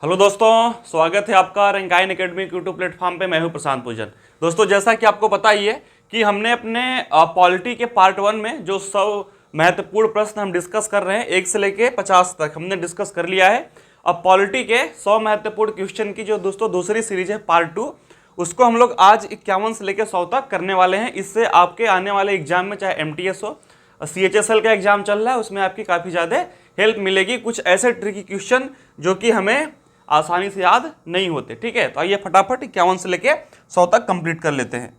Hello दोस्तों, स्वागत है आपका रंगाइन एकेडमी यूट्यूब प्लेटफॉर्म पे। मैं हूं प्रशांत पूजन। दोस्तों, जैसा कि आपको पता ही है कि हमने अपने पॉलिटी के पार्ट 1 में जो 100 महत्वपूर्ण प्रश्न हम डिस्कस कर रहे हैं 1 से लेके 50 तक हमने डिस्कस कर लिया है। अब पॉलिटी के 100 महत्वपूर्ण क्वेश्चन की जो दोस्तों दूसरी सीरीज है पार्ट 2, उसको हम लोग आज 51 से लेकर 100 तक करने वाले हैं। इससे आपके आने वाले एग्जाम में, चाहे MTS हो, CHSL का एग्जाम चल रहा है, उसमें आपकी काफ़ी ज़्यादा हेल्प मिलेगी। कुछ ऐसे ट्रिकी क्वेश्चन जो कि हमें आसानी से याद नहीं होते। ठीक है, तो आइए फटाफट 51 से लेके 100 तक कंप्लीट कर लेते हैं।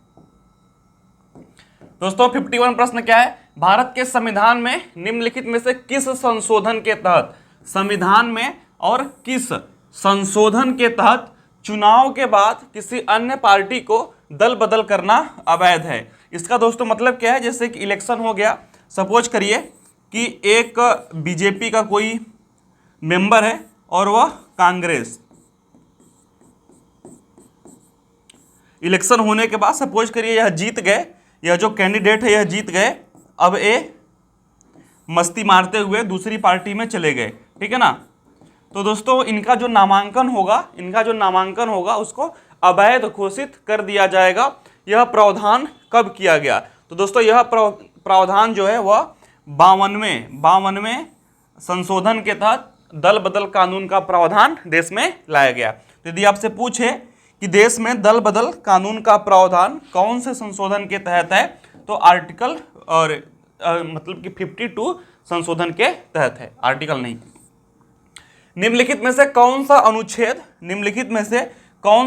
दोस्तों, 51 प्रश्न क्या है? भारत के संविधान में निम्नलिखित में से किस संशोधन के तहत, संविधान में और किस संशोधन के तहत चुनाव के बाद किसी अन्य पार्टी को दल बदल करना अवैध है? इसका दोस्तों मतलब क्या है? जैसे कि इलेक्शन हो गया, सपोज करिए कि एक बीजेपी का कोई मेंबर है और वह कांग्रेस, इलेक्शन होने के बाद सपोज करिए यह जीत गए, यह जो कैंडिडेट है यह जीत गए, अब ये मस्ती मारते हुए दूसरी पार्टी में चले गए। ठीक है ना? तो दोस्तों इनका जो नामांकन होगा उसको अवैध घोषित कर दिया जाएगा। यह प्रावधान कब किया गया? तो दोस्तों यह प्रावधान जो है वह 52वें संशोधन के तहत दल बदल कानून का प्रावधान देश में लाया गया। तो यदि आपसे पूछे कि देश में दल बदल कानून का प्रावधान कौन से संशोधन के तहत है, तो आर्टिकल और मतलब कि 52 संशोधन के तहत है, आर्टिकल नहीं। निम्नलिखित में से कौन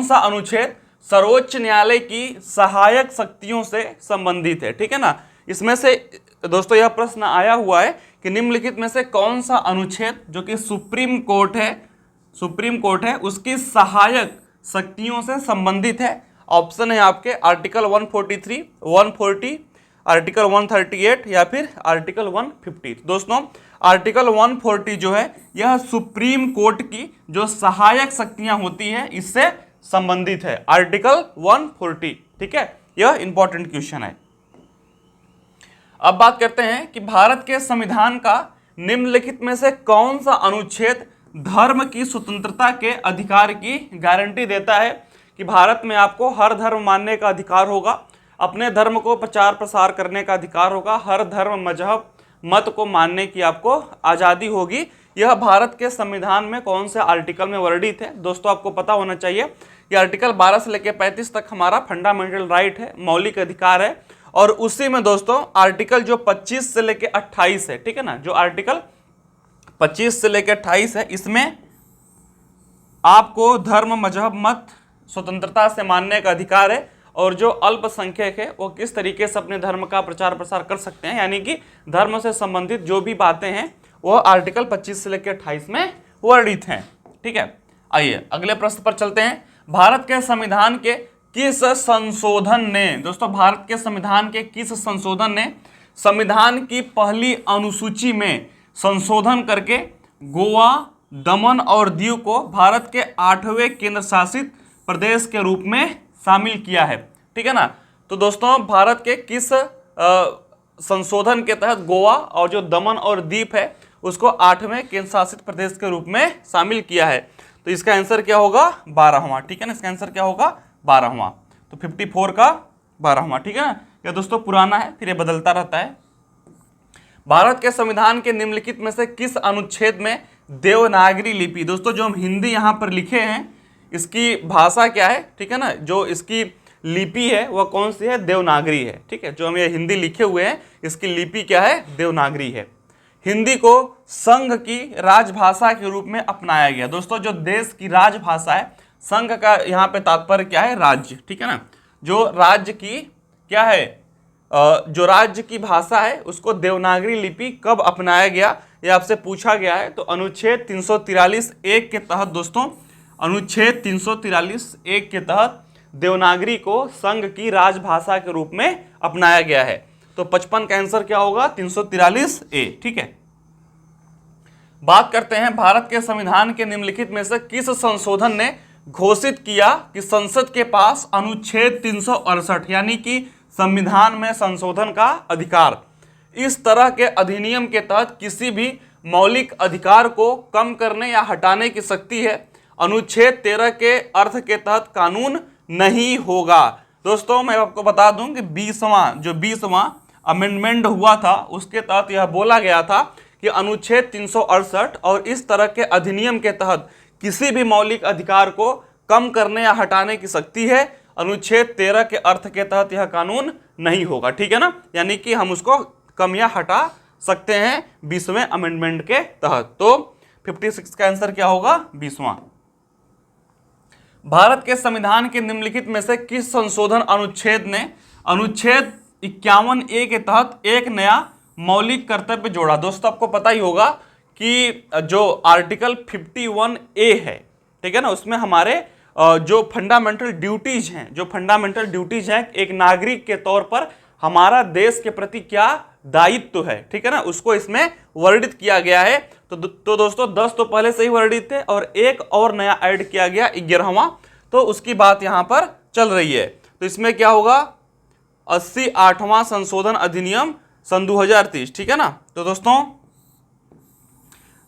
सा अनुच्छेद सर्वोच्च न्यायालय की सहायक शक्तियों से संबंधित है? ठीक है ना? इसमें से दोस्तों यह प्रश्न आया हुआ है कि निम्नलिखित में से कौन सा अनुच्छेद जो कि सुप्रीम कोर्ट है उसकी सहायक शक्तियों से संबंधित है? ऑप्शन है आपके आर्टिकल 143, 140, आर्टिकल 138 या फिर आर्टिकल 150। दोस्तों आर्टिकल 140 जो है यह सुप्रीम कोर्ट की जो सहायक शक्तियां होती है इससे संबंधित है, आर्टिकल 140। ठीक है, यह इंपॉर्टेंट क्वेश्चन है। अब बात करते हैं कि भारत के संविधान का निम्नलिखित में से कौन सा अनुच्छेद धर्म की स्वतंत्रता के अधिकार की गारंटी देता है कि भारत में आपको हर धर्म मानने का अधिकार होगा, अपने धर्म को प्रचार प्रसार करने का अधिकार होगा, हर धर्म मजहब मत को मानने की आपको आज़ादी होगी। यह भारत के संविधान में कौन से आर्टिकल में वर्णित है? दोस्तों आपको पता होना चाहिए कि आर्टिकल 12 से लेकर 35 तक हमारा फंडामेंटल राइट है, मौलिक अधिकार है। और उसी में दोस्तों आर्टिकल जो 25 से लेकर 28 है, ठीक है ना, जो आर्टिकल 25 से लेकर 28 है, इसमें आपको धर्म मजहब मत स्वतंत्रता से मानने का अधिकार है और जो अल्पसंख्यक है वो किस तरीके से अपने धर्म का प्रचार प्रसार कर सकते हैं, यानी कि धर्म से संबंधित जो भी बातें हैं वो आर्टिकल 25 से लेकर 28 में वर्णित हैं। ठीक है, आइए अगले प्रश्न पर चलते हैं। भारत के संविधान के किस संशोधन ने, दोस्तों भारत के संविधान के किस संशोधन ने संविधान की पहली अनुसूची में संशोधन करके गोवा, दमन और दीव को भारत के 8वें केंद्र शासित प्रदेश के रूप में शामिल किया है? ठीक है ना? तो दोस्तों भारत के किस संशोधन के तहत गोवा और जो दमन और दीव है उसको 8वें केंद्र शासित प्रदेश के रूप में शामिल किया है? तो इसका आंसर क्या होगा? 12वां। ठीक है ना, इसका आंसर क्या होगा? 12वां। तो 54 का 12वां। ठीक है ना? यह दोस्तों पुराना है, फिर ये बदलता रहता है। भारत के संविधान के निम्नलिखित में से किस अनुच्छेद में देवनागरी लिपि, दोस्तों जो हम हिंदी यहाँ पर लिखे हैं इसकी भाषा क्या है? ठीक है ना, जो इसकी लिपि है वह कौन सी है? देवनागरी है। ठीक है, जो हम ये हिंदी लिखे हुए हैं इसकी लिपि क्या है? देवनागरी है। हिंदी को संघ की राजभाषा के रूप में अपनाया गया। दोस्तों जो देश की राजभाषा है, संघ का यहाँ पे तात्पर्य क्या है? राज्य। ठीक है ना, जो राज्य की क्या है, जो राज्य की भाषा है उसको देवनागरी लिपि कब अपनाया गया, यह आपसे पूछा गया है। तो अनुच्छेद 343(1) के तहत दोस्तों, अनुच्छेद 343(1) के तहत देवनागरी को संघ की राजभाषा के रूप में अपनाया गया है। तो 55 का आंसर क्या होगा? 343(a). ठीक है, बात करते हैं भारत के संविधान के निम्नलिखित में से किस संशोधन ने घोषित किया कि संसद के पास अनुच्छेद 368 यानी कि संविधान में संशोधन का अधिकार, इस तरह के अधिनियम के तहत किसी भी मौलिक अधिकार को कम करने या हटाने की शक्ति है। अनुच्छेद 13 के अर्थ के तहत कानून नहीं होगा। दोस्तों मैं आपको बता दूं कि 20वां अमेंडमेंट हुआ था उसके तहत यह बोला गया था कि अनुच्छेद 368 और इस तरह के अधिनियम के तहत किसी भी मौलिक अधिकार को कम करने या हटाने की शक्ति है। अनुच्छेद 13 के अर्थ के तहत यह कानून नहीं होगा, ठीक है ना, यानी कि हम उसको कम या हटा सकते हैं 20वें अमेंडमेंट के तहत। तो 56 का आंसर क्या होगा? 20वां। भारत के संविधान के निम्नलिखित में से किस संशोधन अनुच्छेद ने अनुच्छेद 51A के तहत एक नया मौलिक कर्तव्य जोड़ा? दोस्तों आपको पता ही होगा कि जो आर्टिकल 51A है, ठीक है ना, उसमें हमारे जो फंडामेंटल ड्यूटीज हैं एक नागरिक के तौर पर हमारा देश के प्रति क्या दायित्व है, ठीक है ना, उसको इसमें वर्णित किया गया है। तो दोस्तों 10 तो पहले से ही वर्णित थे और एक और नया ऐड किया गया 11वां, तो उसकी बात यहां पर चल रही है। तो इसमें क्या होगा? 88वां संशोधन अधिनियम सन 2030, ठीक है ना। तो दोस्तों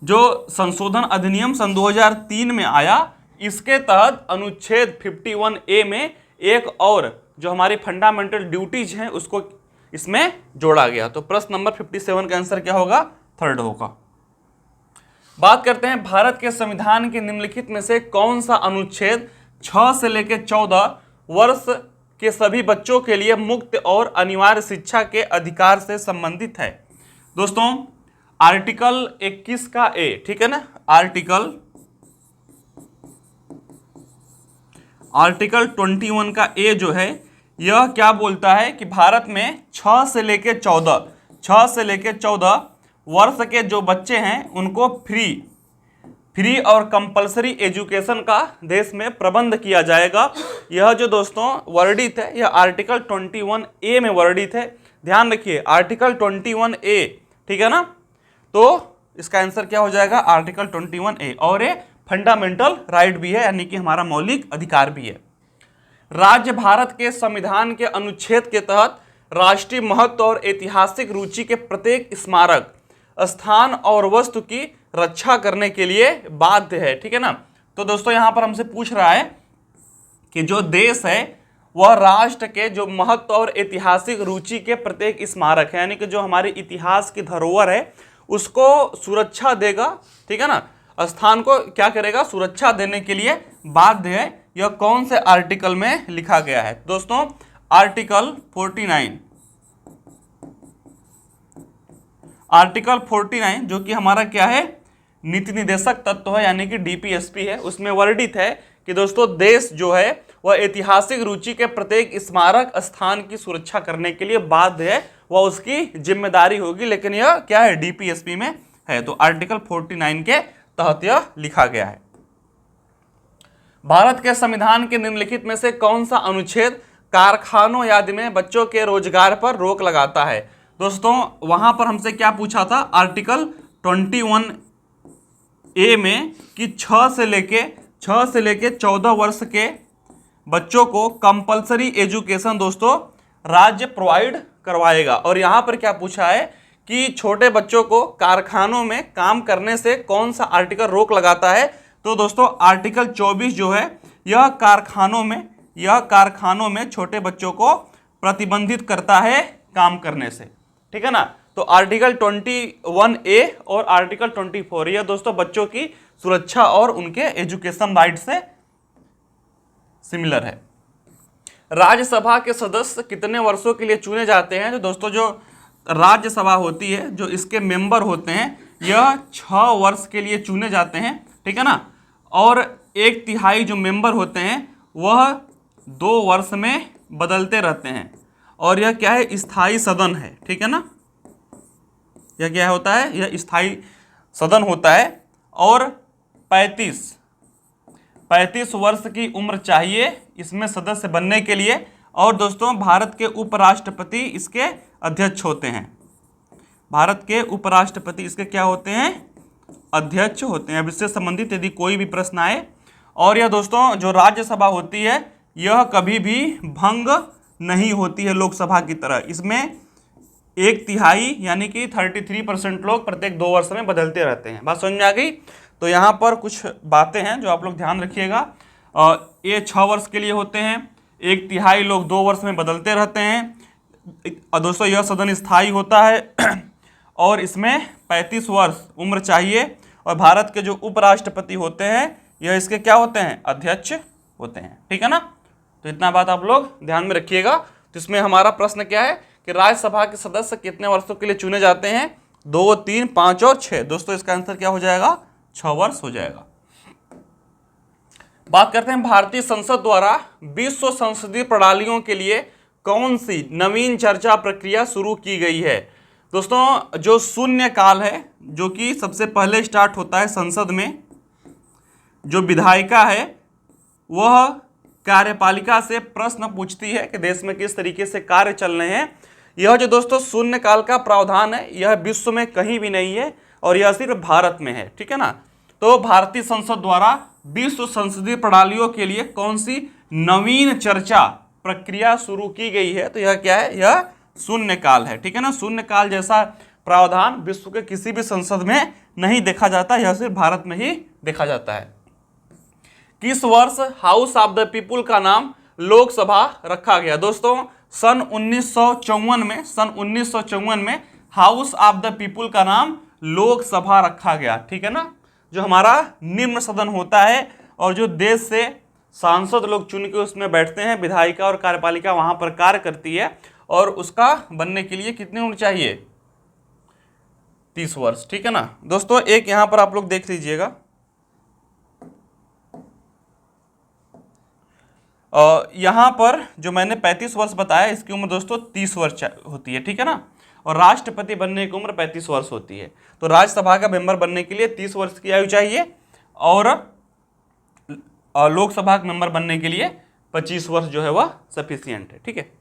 जो संशोधन अधिनियम सन 2003 में आया, इसके तहत अनुच्छेद 51A में एक और जो हमारी फंडामेंटल ड्यूटीज हैं उसको इसमें जोड़ा गया। तो प्रश्न नंबर 57 का आंसर क्या होगा? 3rd होगा। बात करते हैं भारत के संविधान के निम्नलिखित में से कौन सा अनुच्छेद 6 से लेकर 14 वर्ष के सभी बच्चों के लिए मुक्त और अनिवार्य शिक्षा के अधिकार से संबंधित है? दोस्तों आर्टिकल 21 का ए, ठीक है ना, आर्टिकल 21 का ए जो है यह क्या बोलता है कि भारत में 6 से लेकर 14 वर्ष के जो बच्चे हैं उनको फ्री और कंपलसरी एजुकेशन का देश में प्रबंध किया जाएगा। यह जो दोस्तों वर्णित है यह आर्टिकल 21A में वर्णित है। ध्यान रखिए आर्टिकल 21A, ठीक है ना, तो इसका आंसर क्या हो जाएगा? Article 21A। और ये फंडामेंटल राइट भी है, यानी कि हमारा मौलिक अधिकार भी है। राज्य भारत के संविधान के अनुच्छेद के तहत राष्ट्रीय महत्व और ऐतिहासिक रुचि के प्रत्येक स्मारक, स्थान और वस्तु की रक्षा करने के लिए बाध्य है, ठीक है ना। तो दोस्तों यहां पर हमसे पूछ रहा है कि जो देश है वह राष्ट्र के जो महत्व और ऐतिहासिक रुचि के प्रत्येक स्मारक है, यानी कि जो हमारे इतिहास की धरोहर है उसको सुरक्षा देगा, ठीक है ना, स्थान को क्या करेगा? सुरक्षा देने के लिए बाध्य है। यह कौन से आर्टिकल में लिखा गया है? दोस्तों आर्टिकल 49 जो कि हमारा क्या है? नीति निदेशक तत्व है, यानी कि DPSP है। उसमें वर्णित है कि दोस्तों देश जो है वह ऐतिहासिक रुचि के प्रत्येक स्मारक स्थान की सुरक्षा करने के लिए बाध्य है, वह उसकी जिम्मेदारी होगी। लेकिन यह क्या है? DPSP में है। तो आर्टिकल 49 के तहत यह लिखा गया है। भारत के संविधान के निम्नलिखित में से कौन सा अनुच्छेद कारखानों आदि में बच्चों के रोजगार पर रोक लगाता है? दोस्तों वहां पर हमसे क्या पूछा था? आर्टिकल 21A में कि 6 से लेके 14 वर्ष के बच्चों को कंपलसरी एजुकेशन दोस्तों राज्य प्रोवाइड करवाएगा। और यहां पर क्या पूछा है कि छोटे बच्चों को कारखानों में काम करने से कौन सा आर्टिकल रोक लगाता है? तो दोस्तों आर्टिकल 24 जो है यह कारखानों में छोटे बच्चों को प्रतिबंधित करता है काम करने से, ठीक है ना। तो आर्टिकल 21A और आर्टिकल 24 यह दोस्तों बच्चों की सुरक्षा और उनके एजुकेशन राइट से सिमिलर है। राज्यसभा के सदस्य कितने वर्षों के लिए चुने जाते हैं? तो दोस्तों जो राज्यसभा होती है, जो इसके मेंबर होते हैं, यह 6 वर्ष के लिए चुने जाते हैं, ठीक है ना। और 1/3 जो मेंबर होते हैं वह 2 वर्ष में बदलते रहते हैं। और यह क्या है? स्थायी सदन है, ठीक है ना। यह क्या होता है? यह स्थायी सदन होता है। और 35 वर्ष की उम्र चाहिए इसमें सदस्य बनने के लिए। और दोस्तों भारत के उपराष्ट्रपति इसके अध्यक्ष होते हैं। भारत के उपराष्ट्रपति इसके क्या होते हैं? अध्यक्ष होते हैं। अब इससे संबंधित यदि कोई भी प्रश्न आए। और यह दोस्तों जो राज्यसभा होती है यह कभी भी भंग नहीं होती है लोकसभा की तरह। इसमें 1/3 यानी कि 33% लोग प्रत्येक 2 वर्ष में बदलते रहते हैं। बात समझ में आ गई? तो यहाँ पर कुछ बातें हैं जो आप लोग ध्यान रखिएगा। ये 6 वर्ष के लिए होते हैं, 1/3 लोग 2 वर्ष में बदलते रहते हैं। और दोस्तों यह सदन स्थायी होता है और इसमें 35 वर्ष उम्र चाहिए। और भारत के जो उपराष्ट्रपति होते हैं यह इसके क्या होते हैं, अध्यक्ष होते हैं। ठीक है ना, तो इतना बात आप लोग ध्यान में रखिएगा। तो इसमें हमारा प्रश्न क्या है कि राज्यसभा के सदस्य कितने वर्षों के लिए चुने जाते हैं, 2, 3, 5 और 6। दोस्तों इसका आंसर क्या हो जाएगा, 6 वर्ष हो जाएगा। बात करते हैं भारतीय संसद द्वारा विश्व संसदीय प्रणालियों के लिए कौन सी नवीन चर्चा प्रक्रिया शुरू की गई है। दोस्तों जो शून्य काल है, जो कि सबसे पहले स्टार्ट होता है संसद में, जो विधायिका है वह कार्यपालिका से प्रश्न पूछती है कि देश में किस तरीके से कार्य चल रहे हैं। यह जो दोस्तों शून्य काल का प्रावधान है यह विश्व में कहीं भी नहीं है और यह सिर्फ भारत में है। ठीक है ना, तो भारतीय संसद द्वारा विश्व संसदीय प्रणालियों के लिए कौन सी नवीन चर्चा प्रक्रिया शुरू की गई है, तो यह क्या है, यह शून्य काल है। ठीक है ना, शून्य काल जैसा प्रावधान विश्व के किसी भी संसद में नहीं देखा जाता, यह सिर्फ भारत में ही देखा जाता है। किस वर्ष हाउस ऑफ द पीपुल का नाम लोकसभा रखा गया। दोस्तों सन 1954 में हाउस ऑफ द पीपुल का नाम लोकसभा रखा गया। ठीक है ना, जो हमारा निम्न सदन होता है और जो देश से सांसद लोग चुन के उसमें बैठते हैं, विधायिका और कार्यपालिका वहां पर कार्य करती है, और उसका बनने के लिए कितनी उम्र चाहिए, 30 वर्ष। ठीक है ना दोस्तों, एक यहां पर आप लोग देख लीजिएगा, यहां पर जो मैंने 35 वर्ष बताया इसकी उम्र दोस्तों 30 वर्ष होती है। ठीक है ना, और राष्ट्रपति बनने की उम्र 35 वर्ष होती है। तो राज्यसभा का मेंबर बनने के लिए 30 वर्ष की आयु चाहिए और लोकसभा का मेंबर बनने के लिए 25 वर्ष जो है वह सफिशियंट है। ठीक है,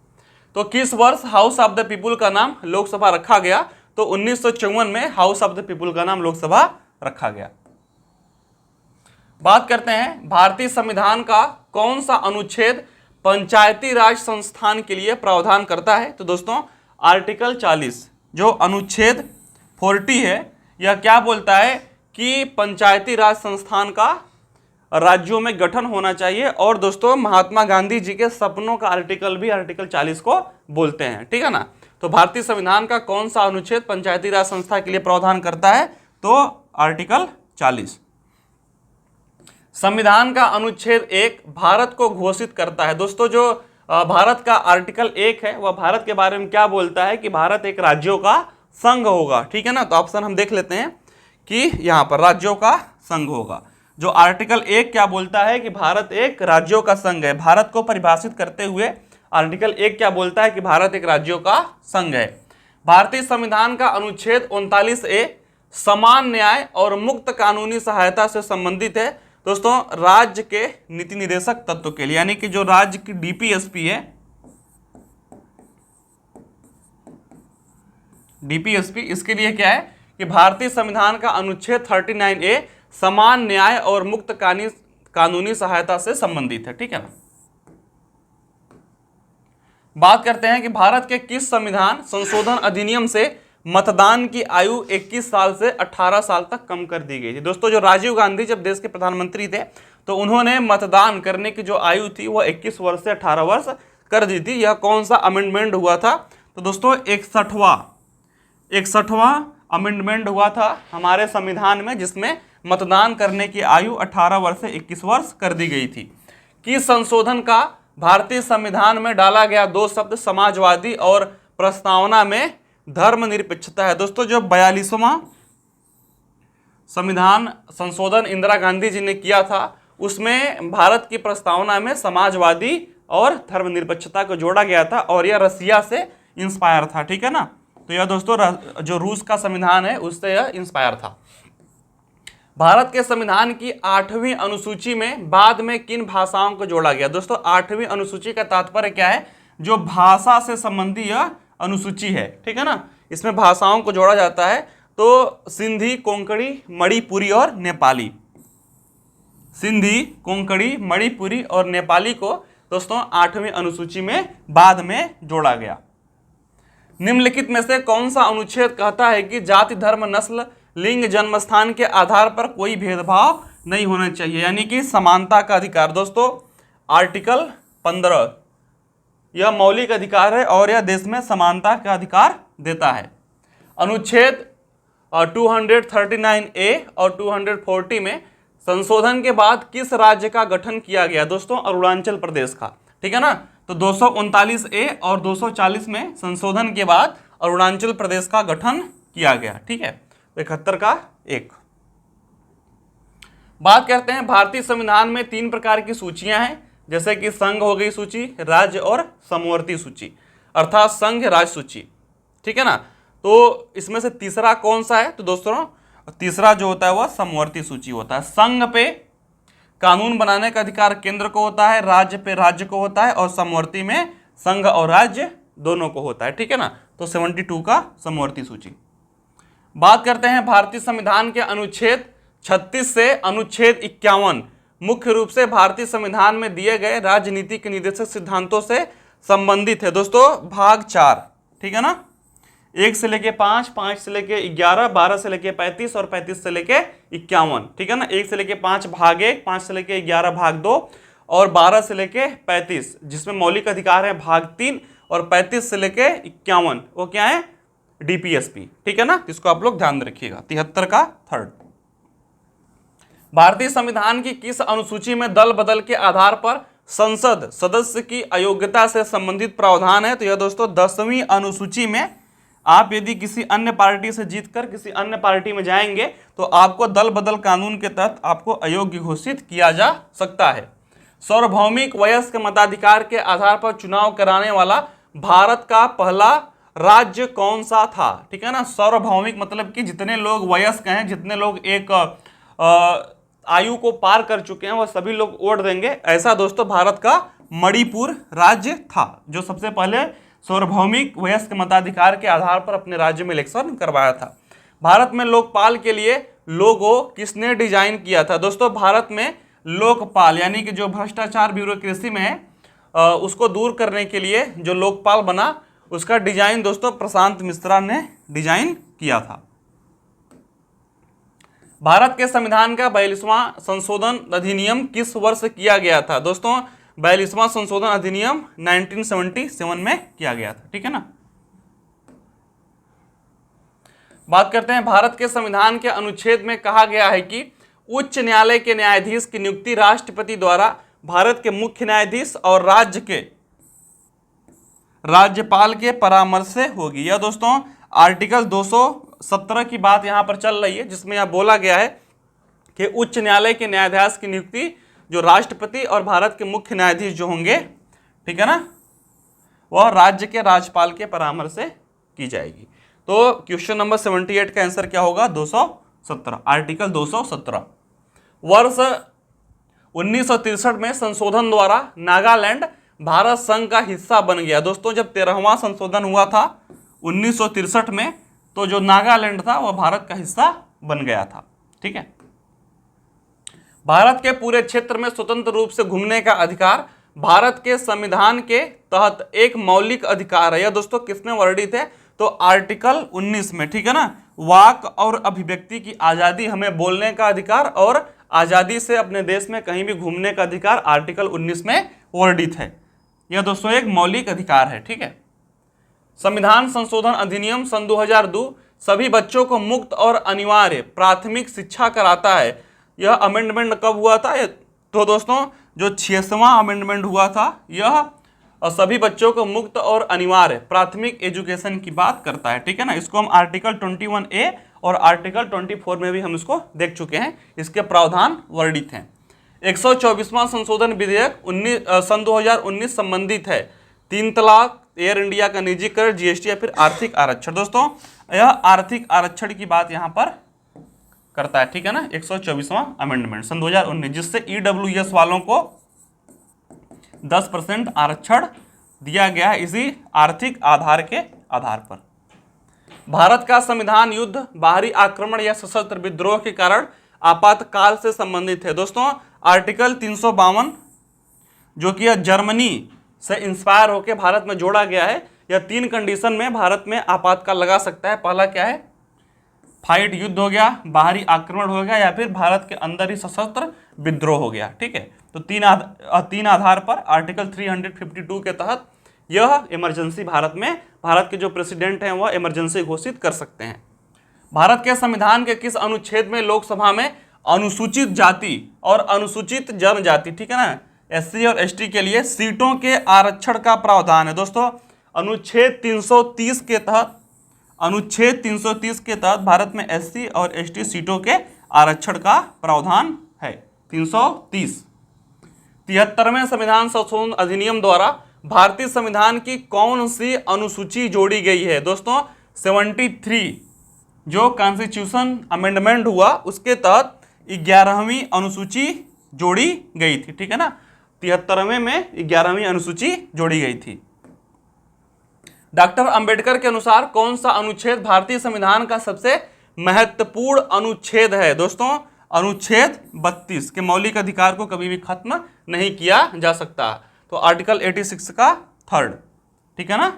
तो किस वर्ष हाउस ऑफ द पीपुल का नाम लोकसभा रखा गया, तो 1954 में हाउस ऑफ द पीपुल का नाम लोकसभा रखा गया। बात करते हैं भारतीय संविधान का कौन सा अनुच्छेद पंचायती राज संस्थान के लिए प्रावधान करता है। तो दोस्तों आर्टिकल 40 जो अनुच्छेद 40 है, यह क्या बोलता है कि पंचायती राज संस्थान का राज्यों में गठन होना चाहिए। और दोस्तों महात्मा गांधी जी के सपनों का आर्टिकल भी आर्टिकल 40 को बोलते हैं। ठीक है ना, तो भारतीय संविधान का कौन सा अनुच्छेद पंचायती राज संस्था के लिए प्रावधान करता है, तो आर्टिकल 40। संविधान का अनुच्छेद 1 भारत को घोषित करता है। दोस्तों जो भारत का आर्टिकल 1 है वह भारत के बारे में क्या बोलता है कि भारत एक राज्यों का संघ होगा। ठीक है ना, तो ऑप्शन हम देख लेते हैं कि यहाँ पर राज्यों का संघ होगा। जो आर्टिकल 1 क्या बोलता है कि भारत एक राज्यों का संघ है। भारत को परिभाषित करते हुए आर्टिकल 1 क्या बोलता है कि भारत एक राज्यों का संघ है। भारतीय संविधान का अनुच्छेद 39A समान न्याय और मुक्त कानूनी सहायता से संबंधित है। दोस्तों राज्य के नीति निर्देशक तत्व के लिए, यानी कि जो राज्य की डीपीएसपी है, डीपीएसपी इसके लिए क्या है कि भारतीय संविधान का अनुच्छेद 39A समान न्याय और मुक्त कानूनी सहायता से संबंधित है। ठीक है ना, बात करते हैं कि भारत के किस संविधान संशोधन अधिनियम से मतदान की आयु 21 साल से 18 साल तक कम कर दी गई थी। दोस्तों जो राजीव गांधी जब देश के प्रधानमंत्री थे तो उन्होंने मतदान करने की जो आयु थी वह 21 वर्ष से 18 वर्ष कर दी थी। यह कौन सा अमेंडमेंट हुआ था, तो दोस्तों 61वां अमेंडमेंट हुआ था हमारे संविधान में, जिसमें मतदान करने की आयु 18 वर्ष से 21 वर्ष कर दी गई थी। किस संशोधन का भारतीय संविधान में डाला गया 2 शब्द समाजवादी और प्रस्तावना में धर्मनिरपेक्षता है। दोस्तों जो 42वां संविधान संशोधन इंदिरा गांधी जी ने किया था उसमें भारत की प्रस्तावना में समाजवादी और धर्मनिरपेक्षता को जोड़ा गया था और यह रसिया से इंस्पायर था। ठीक है ना, तो यह दोस्तों जो रूस का संविधान है उससे यह इंस्पायर था। भारत के संविधान की 8वीं अनुसूची में बाद में किन भाषाओं को जोड़ा गया। दोस्तों 8वीं अनुसूची का तात्पर्य क्या है, जो भाषा से संबंधी यह अनुसूची है। ठीक है ना, इसमें भाषाओं को जोड़ा जाता है, तो सिंधी, कोंकणी, मणिपुरी और नेपाली। सिंधी, कोंकणी, मणिपुरी और नेपाली को दोस्तों 8वीं अनुसूची में बाद में जोड़ा गया। निम्नलिखित में से कौन सा अनुच्छेद कहता है कि जाति, धर्म, नस्ल, लिंग, जन्म स्थान के आधार पर कोई भेदभाव नहीं होना चाहिए, यानी कि समानता का अधिकार। दोस्तों आर्टिकल 15 यह मौलिक अधिकार है और यह देश में समानता का अधिकार देता है। अनुच्छेद 239A और 240 में संशोधन के बाद किस राज्य का गठन किया गया? दोस्तों अरुणाचल प्रदेश का, ठीक है ना। तो 239A और 240 में संशोधन के बाद अरुणाचल प्रदेश का गठन किया गया, ठीक है। 71 का 1। बात करते हैं भारतीय संविधान में 3 प्रकार की सूचियां हैं, जैसे कि संघ हो गई सूची, राज्य और समवर्ती सूची, अर्थात संघ राज्य सूची, ठीक है ना। तो इसमें से तीसरा कौन सा है? तो दोस्तों तीसरा जो होता है वह समवर्ती सूची होता है। संघ पे कानून बनाने का अधिकार केंद्र को होता है, राज्य पे राज्य को होता है और समवर्ती में संघ और राज्य दोनों को होता है, ठीक है ना। तो 72 का समवर्ती सूची। बात करते हैं भारतीय संविधान के अनुच्छेद 36 से अनुच्छेद 51 मुख्य रूप से भारतीय संविधान में दिए गए राजनीतिक निर्देशक सिद्धांतों से संबंधित है। दोस्तों भाग 4, ठीक है ना। 1 से लेके 5, 5 से लेके 11, 12 से लेके 35 और 35 से लेके 51, ठीक है ना। 1 से लेके 5 भाग 1, 5 से लेके 11 भाग 2 और 12 से लेके 35 जिसमें मौलिक अधिकार है भाग 3 और 35 से लेके 51 वो क्या है? डीपीएसपी, ठीक है ना। इसको आप लोग ध्यान रखिएगा। 73 का 3rd। भारतीय संविधान की किस अनुसूची में दल बदल के आधार पर संसद सदस्य की अयोग्यता से संबंधित प्रावधान है? तो यह दोस्तों 10वीं अनुसूची में आप यदि किसी अन्य पार्टी से जीतकर किसी अन्य पार्टी में जाएंगे तो आपको दल बदल कानून के तहत आपको अयोग्य घोषित किया जा सकता है। सार्वभौमिक वयस्क मताधिकार के आधार पर चुनाव कराने वाला भारत का पहला राज्य कौन सा था? ठीक है ना। सार्वभौमिक मतलब कि जितने लोग वयस्क हैं, जितने लोग एक आयु को पार कर चुके हैं वह सभी लोग वोट देंगे, ऐसा दोस्तों भारत का मणिपुर राज्य था जो सबसे पहले सार्वभौमिक वयस्क मताधिकार के आधार पर अपने राज्य में इलेक्शन करवाया था। भारत में लोकपाल के लिए लोगो किसने डिजाइन किया था? दोस्तों भारत में लोकपाल यानी कि जो भ्रष्टाचार ब्यूरोक्रेसी में है उसको दूर करने के लिए जो लोकपाल बना उसका डिजाइन दोस्तों प्रशांत मिश्रा ने डिजाइन किया था। भारत के संविधान का 42वां संशोधन अधिनियम किस वर्ष किया गया था? दोस्तों 42वां संशोधन अधिनियम 1977 में किया गया था, ठीक है ना। बात करते हैं भारत के संविधान के अनुच्छेद में कहा गया है कि उच्च न्यायालय के न्यायाधीश की नियुक्ति राष्ट्रपति द्वारा भारत के मुख्य न्यायाधीश और राज्य के राज्यपाल के परामर्श से होगी। यह दोस्तों आर्टिकल 217 की बात यहां पर चल रही है जिसमें यह बोला गया है कि उच्च न्यायालय के न्यायाधीश की नियुक्ति जो राष्ट्रपति और भारत के मुख्य न्यायाधीश जो होंगे, ठीक है ना, वह राज्य के राज्यपाल के परामर्श से की जाएगी। तो क्वेश्चन नंबर 78 का आंसर क्या होगा? 217, आर्टिकल 217। वर्ष 1963 में संशोधन द्वारा नागालैंड भारत संघ का हिस्सा बन गया। दोस्तों जब 13वां संशोधन हुआ था 1963 में तो जो नागालैंड था वह भारत का हिस्सा बन गया था, ठीक है। भारत के पूरे क्षेत्र में स्वतंत्र रूप से घूमने का अधिकार भारत के संविधान के तहत एक मौलिक अधिकार है। यह दोस्तों किसमें वर्णित है? तो आर्टिकल 19 में, ठीक है ना। वाक और अभिव्यक्ति की आजादी, हमें बोलने का अधिकार और आजादी से अपने देश में कहीं भी घूमने का अधिकार आर्टिकल 19 में वर्णित है। यह दोस्तों एक मौलिक अधिकार है, ठीक है। संविधान संशोधन अधिनियम सन 2002 सभी बच्चों को मुक्त और अनिवार्य प्राथमिक शिक्षा कराता है। यह अमेंडमेंट कब हुआ था? तो दोस्तों जो 6वां अमेंडमेंट हुआ था यह सभी बच्चों को मुक्त और अनिवार्य प्राथमिक एजुकेशन की बात करता है, ठीक है ना। इसको हम आर्टिकल 21A और आर्टिकल 24 में भी हम इसको देख चुके हैं, इसके प्रावधान वर्णित हैं। 124वां संशोधन विधेयक सन 2019 संबंधित है 3 तलाक, एयर इंडिया का निजीकरण, जीएसटी या फिर आर्थिक आरक्षण। दोस्तों यह आर्थिक आरक्षण की बात यहां पर करता है, ठीक है ना। 124वां अमेंडमेंट सन 2019 जिससे ईडब्ल्यूएस वालों को 10% आरक्षण दिया गया है इसी आर्थिक आधार के आधार पर। भारत का संविधान युद्ध, बाहरी आक्रमण या सशस्त्र विद्रोह के कारण आपातकाल से संबंधित है। दोस्तों आर्टिकल 352 जो कि जर्मनी से इंस्पायर होकर भारत में जोड़ा गया है। यह 3 कंडीशन में भारत में आपातकाल लगा सकता है। पहला क्या है? फाइट युद्ध हो गया, बाहरी आक्रमण हो गया, या फिर भारत के अंदर ही सशस्त्र विद्रोह हो गया। ठीक है, तो तीन आधार पर आर्टिकल 352 के तहत यह इमरजेंसी भारत के जो प्रेसिडेंट हैं वह इमरजेंसी घोषित कर सकते हैं। भारत के संविधान के किस अनुच्छेद में लोकसभा में अनुसूचित जाति और अनुसूचित जनजाति, ठीक है ना, एससी और एसटी के लिए सीटों के आरक्षण का प्रावधान है? दोस्तों अनुच्छेद 330 के तहत, अनुच्छेद 330 के तहत भारत में एससी और एसटी सीटों के आरक्षण का प्रावधान है। 330। 73वें संविधान संशोधन अधिनियम द्वारा भारतीय संविधान की कौन सी अनुसूची जोड़ी गई है? दोस्तों 73 जो कॉन्स्टिट्यूशन अमेंडमेंट हुआ उसके तहत 11वीं अनुसूची जोड़ी गई थी। ठीक है ना, 73वें में 11वीं अनुसूची जोड़ी गई थी। डॉक्टर अंबेडकर के अनुसार कौन सा अनुच्छेद भारतीय संविधान का सबसे महत्वपूर्ण अनुच्छेद है? दोस्तों अनुच्छेद 32 के मौलिक अधिकार को कभी भी खत्म नहीं किया जा सकता। तो आर्टिकल 86 का थर्ड, ठीक है ना,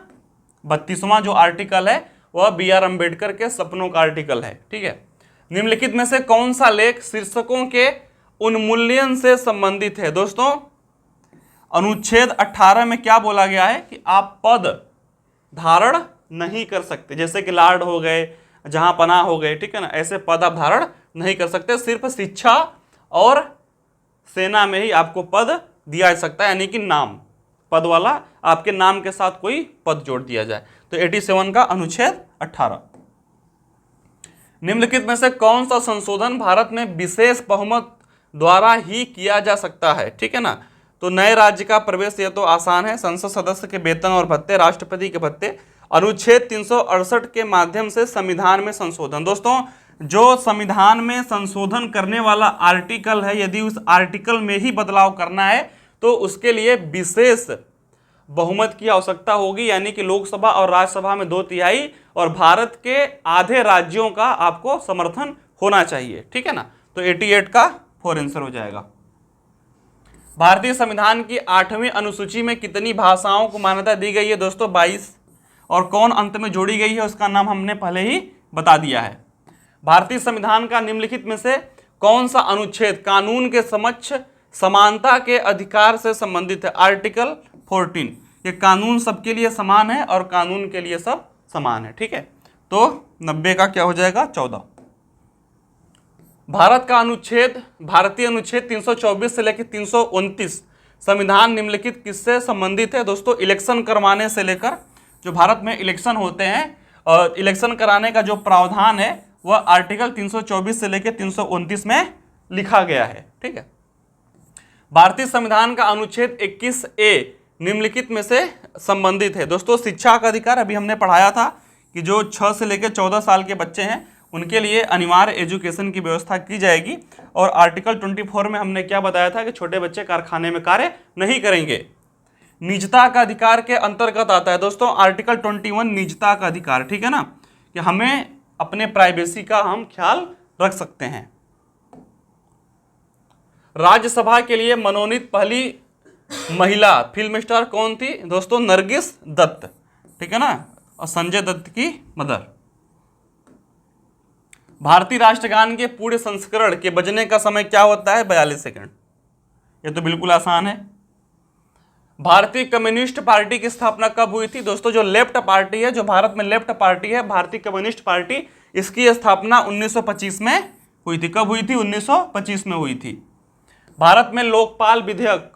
32वां जो आर्टिकल है वह बी आर अम्बेडकर के सपनों का आर्टिकल है। ठीक है, निम्नलिखित में से कौन सा लेख शीर्षकों के उन्मूलन से संबंधित है? दोस्तों अनुच्छेद 18 में क्या बोला गया है कि आप पद धारण नहीं कर सकते, जैसे कि लॉर्ड हो गए, जहां पनाह हो गए, ठीक है ना, ऐसे पद आप धारण नहीं कर सकते, सिर्फ शिक्षा और सेना में ही आपको पद दिया जा सकता है, यानी कि नाम पद वाला, आपके नाम के साथ कोई पद जोड़ दिया जाए। तो 87 का अनुच्छेद 18। निम्नलिखित में से कौन सा संशोधन भारत में विशेष बहुमत द्वारा ही किया जा सकता है? ठीक है ना, तो नए राज्य का प्रवेश, यह तो आसान है, संसद सदस्य के वेतन और भत्ते, राष्ट्रपति के भत्ते, अनुच्छेद 368 के माध्यम से संविधान में संशोधन। दोस्तों जो संविधान में संशोधन करने वाला आर्टिकल है, यदि उस आर्टिकल में ही बदलाव करना है तो उसके लिए विशेष बहुमत की आवश्यकता होगी, यानी कि लोकसभा और राज्यसभा में 2/3 और भारत के आधे राज्यों का आपको समर्थन होना चाहिए। ठीक है ना, तो 88 का 4 आंसर हो जाएगा। भारतीय संविधान की 8वीं अनुसूची में कितनी भाषाओं को मान्यता दी गई है? दोस्तों 22। और कौन अंत में जोड़ी गई है उसका नाम हमने पहले ही बता दिया है। भारतीय संविधान का निम्नलिखित में से कौन सा अनुच्छेद कानून के समक्ष समानता के अधिकार से संबंधित है? आर्टिकल 14। ये कानून सबके लिए समान है और कानून के लिए सब समान है। ठीक है, तो 90 का क्या हो जाएगा? 14। भारतीय अनुच्छेद 324 से लेकर 329 संविधान निम्नलिखित किससे संबंधित है? दोस्तों इलेक्शन करवाने से लेकर, जो भारत में इलेक्शन होते हैं और इलेक्शन कराने का जो प्रावधान है वह आर्टिकल 324 से लेकर 329 में लिखा गया है। ठीक है, भारतीय संविधान का अनुच्छेद 21A निम्नलिखित में से संबंधित है। दोस्तों शिक्षा का अधिकार, अभी हमने पढ़ाया था कि जो 6 से लेकर 14 साल के बच्चे हैं उनके लिए अनिवार्य एजुकेशन की व्यवस्था की जाएगी। और आर्टिकल 24 में हमने क्या बताया था कि छोटे बच्चे कारखाने में कार्य नहीं करेंगे। निजता का अधिकार के अंतर्गत आता है दोस्तों आर्टिकल 21 निजता का अधिकार। ठीक है ना, कि हमें अपने प्राइवेसी का हम ख्याल रख सकते हैं। राज्यसभा के लिए मनोनीत पहली महिला फिल्म स्टार कौन थी? दोस्तों नरगिस दत्त। ठीक है ना, और संजय दत्त की मदर। भारतीय राष्ट्रगान के पूरे संस्करण के बजने का समय क्या होता है? 42 सेकंड। ये तो बिल्कुल आसान है। भारतीय कम्युनिस्ट पार्टी की स्थापना कब हुई थी? दोस्तों जो लेफ्ट पार्टी है, जो भारत में लेफ्ट पार्टी है, भारतीय कम्युनिस्ट पार्टी, इसकी स्थापना 1925 में हुई थी। कब हुई थी? 1925 में हुई थी। भारत में लोकपाल विधेयक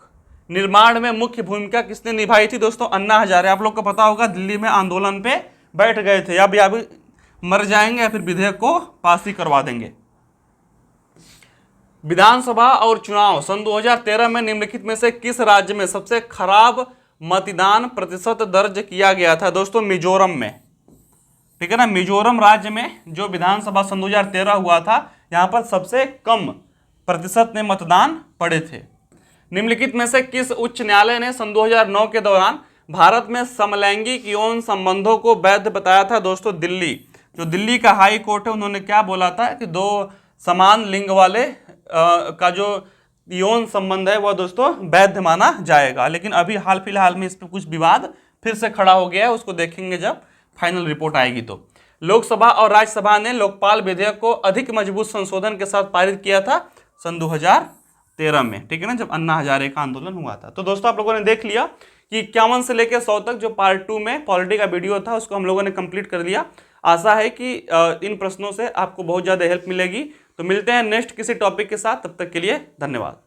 निर्माण में मुख्य भूमिका किसने निभाई थी? दोस्तों अन्ना हजारे। आप लोग को पता होगा दिल्ली में आंदोलन पे बैठ गए थे, या भी मर जाएंगे या फिर विधेयक को पास ही करवा देंगे। विधानसभा और चुनाव सन 2013 में निम्नलिखित में से किस राज्य में सबसे खराब मतदान प्रतिशत दर्ज किया गया था? दोस्तों मिजोरम में। ठीक है ना, मिजोरम राज्य में जो विधानसभा सन 2013 हुआ था, यहाँ पर सबसे कम प्रतिशत में मतदान पड़े थे। निम्नलिखित में से किस उच्च न्यायालय ने सन 2009 के दौरान भारत में समलैंगिक यौन संबंधों को वैध बताया था? दोस्तों दिल्ली, जो दिल्ली का हाई कोर्ट है, उन्होंने क्या बोला था कि 2 समान लिंग वाले का जो यौन संबंध है वह दोस्तों वैध माना जाएगा। लेकिन अभी हाल फिलहाल में इस पर कुछ विवाद फिर से खड़ा हो गया है, उसको देखेंगे जब फाइनल रिपोर्ट आएगी। तो लोकसभा और राज्यसभा ने लोकपाल विधेयक को अधिक मजबूत संशोधन के साथ पारित किया था सन 2013 में, ठीक है ना, जब अन्ना हजारे का आंदोलन हुआ था। तो दोस्तों आप लोगों ने देख लिया कि 51 से लेकर 100 तक जो पार्ट 2 में पॉलिटी का वीडियो था उसको हम लोगों ने कंप्लीट कर लिया। आशा है कि इन प्रश्नों से आपको बहुत ज़्यादा हेल्प मिलेगी। तो मिलते हैं नेक्स्ट किसी टॉपिक के साथ, तब तक के लिए धन्यवाद।